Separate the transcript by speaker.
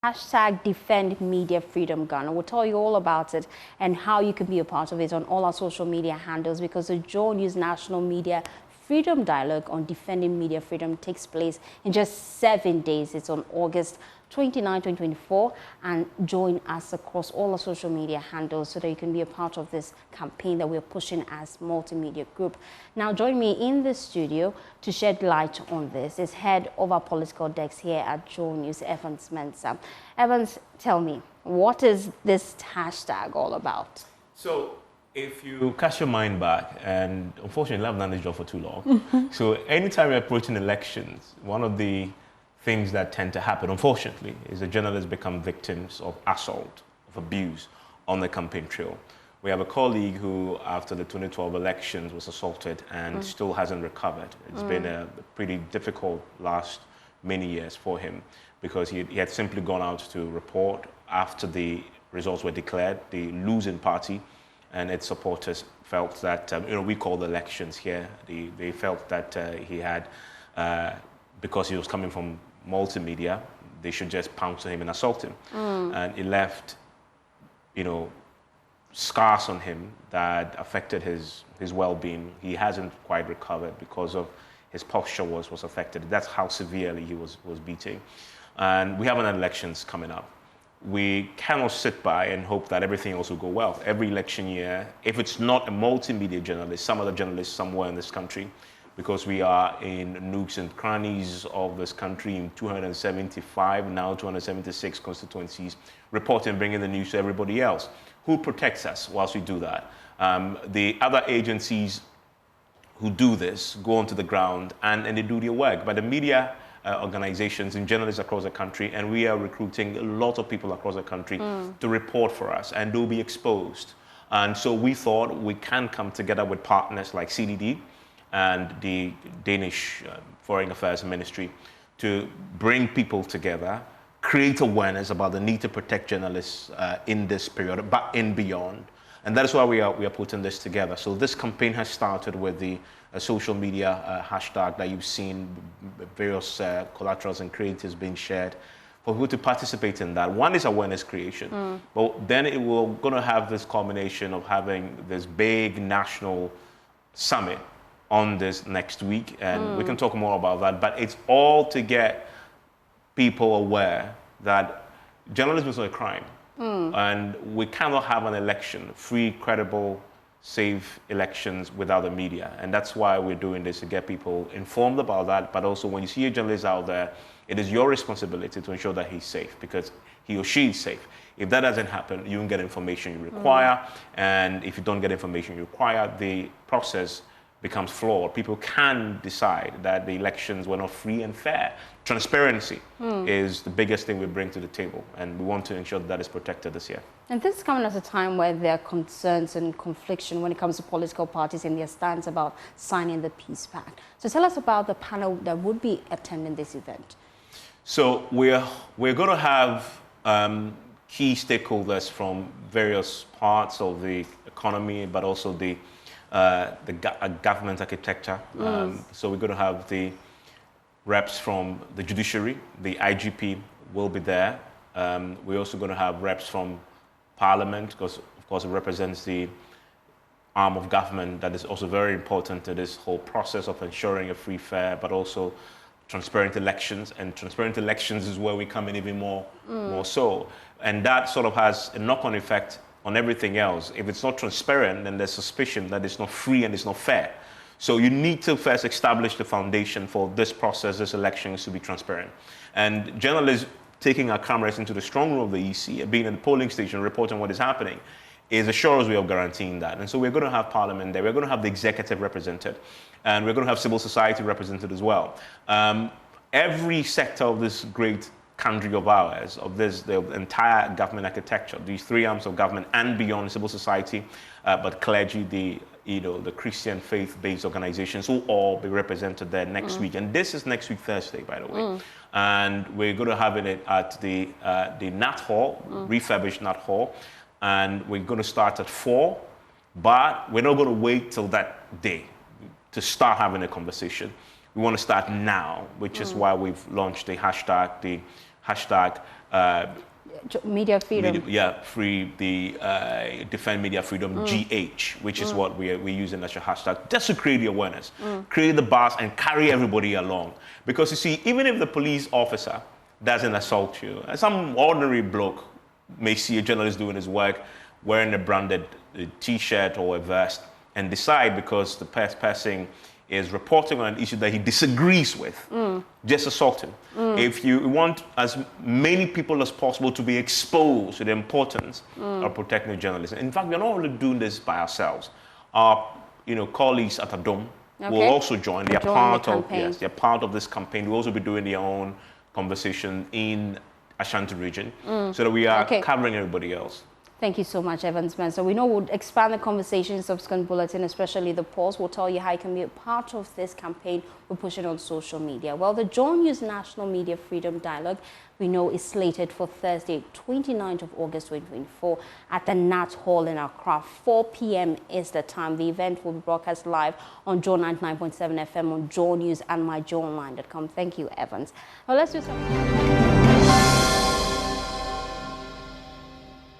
Speaker 1: Hashtag Defend Media Freedom Ghana. We'll tell you all about it and how you can be a part of it on all our social media handles, because the JoyNews National Media Freedom Dialogue on defending media freedom takes place in just 7 days. It's on August 29, 2024, and join us across all our social media handles so that you can be a part of this campaign that we're pushing as multimedia group. Now, join me in the studio to shed light on this is head of our political desk here at JoyNews, Evans Mensah. Evans, tell me, what is this hashtag all about?
Speaker 2: So, if you cast your mind back, and unfortunately I've done this job for too long, so anytime you're approaching elections, one of the things that tend to happen, unfortunately, is that journalists become victims of assault, of abuse on the campaign trail. We have a colleague who, after the 2012 elections, was assaulted and still hasn't recovered. It's been a pretty difficult last many years for him, because he had simply gone out to report after the results were declared, the losing party, and its supporters felt that, we call the elections here, they felt that he had, because he was coming from multimedia, they should just pounce on him and assault him. And it left, scars on him that affected his well-being. He hasn't quite recovered because of his posture was affected. That's how severely he was beaten. And we have an elections coming up. We cannot sit by and hope that everything else will go well. Every election year, if it's not a multimedia journalist, some other journalist somewhere in this country, because we are in nooks and crannies of this country in 275, now 276 constituencies, reporting, bringing the news to everybody else. Who protects us whilst we do that? The other agencies who do this go onto the ground and they do their work. But the media organizations and journalists across the country, and we are recruiting a lot of people across the country to report for us, and they'll be exposed. And so we thought we can come together with partners like CDD and the Danish Foreign Affairs Ministry to bring people together, create awareness about the need to protect journalists in this period, but in beyond. And that is why we are putting this together. So this campaign has started with the social media hashtag that you've seen, various collaterals and creatives being shared for people to participate in that. One is awareness creation, but then we're going to have this culmination of having this big national summit on this next week, and we can talk more about that, but it's all to get people aware that journalism is not a crime. And we cannot have an election, free, credible, safe elections without the media. And that's why we're doing this, to get people informed about that. But also, when you see a journalist out there, it is your responsibility to ensure that he's safe, because he or she is safe. If that doesn't happen, you won't get information you require. And if you don't get information you require, the process becomes flawed. People can decide that the elections were not free and fair. Transparency is the biggest thing we bring to the table, and we want to ensure that is protected this year.
Speaker 1: And this is coming at a time where there are concerns and confliction when it comes to political parties and their stance about signing the Peace Pact. So tell us about the panel that would be attending this event.
Speaker 2: So we're going to have key stakeholders from various parts of the economy, but also the government architecture. So we're going to have the reps from the judiciary, the IGP will be there. We're also going to have reps from Parliament, because of course it represents the arm of government that is also very important to this whole process of ensuring a free, fair, but also transparent elections. And transparent elections is where we come in even more so. And that sort of has a knock-on effect on everything else. If it's not transparent, then there's suspicion that it's not free and it's not fair. So you need to first establish the foundation for this process, this elections, to be transparent. And journalists taking our cameras into the strong room of the EC, being in the polling station, reporting what is happening, is a surest way of guaranteeing that. And so we're going to have Parliament there, we're going to have the executive represented, and we're going to have civil society represented as well. Every sector of this great country of ours, of this, the entire government architecture, these three arms of government and beyond, civil society, but clergy, the Christian faith-based organizations, will all be represented there next week. And this is next week, Thursday, by the way. And we're going to have it at the GNAT Hall, refurbished GNAT Hall. And we're going to start at 4, but we're not going to wait till that day to start having a conversation. We want to start now, which is why we've launched the hashtag
Speaker 1: media freedom.
Speaker 2: defend media freedom GH, which is what we're using as a hashtag, just to create the awareness, create the buzz, and carry everybody along. Because you see, even if the police officer doesn't assault you, some ordinary bloke may see a journalist doing his work, wearing a branded T-shirt or a vest, and decide because the person is reporting on an issue that he disagrees with, just assault him. If you want as many people as possible to be exposed to the importance of protecting journalism. In fact, we're not only doing this by ourselves. Our colleagues at Adom will also join. They're part of this campaign. We'll also be doing their own conversation in Ashanti region so that we are covering everybody else.
Speaker 1: Thank you so much, Evans Spencer. We know we'll expand the conversation in subsequent bulletin, especially the polls. We'll tell you how you can be a part of this campaign. We're pushing on social media. Well, the JoyNews National Media Freedom Dialogue, we know, is slated for Thursday, 29th of August 2024 at the GNAT Hall in Accra. 4 p.m. is the time. The event will be broadcast live on Joy 99.7 FM on JoyNews and myjoyonline.com. Thank you, Evans. Well, let's do something.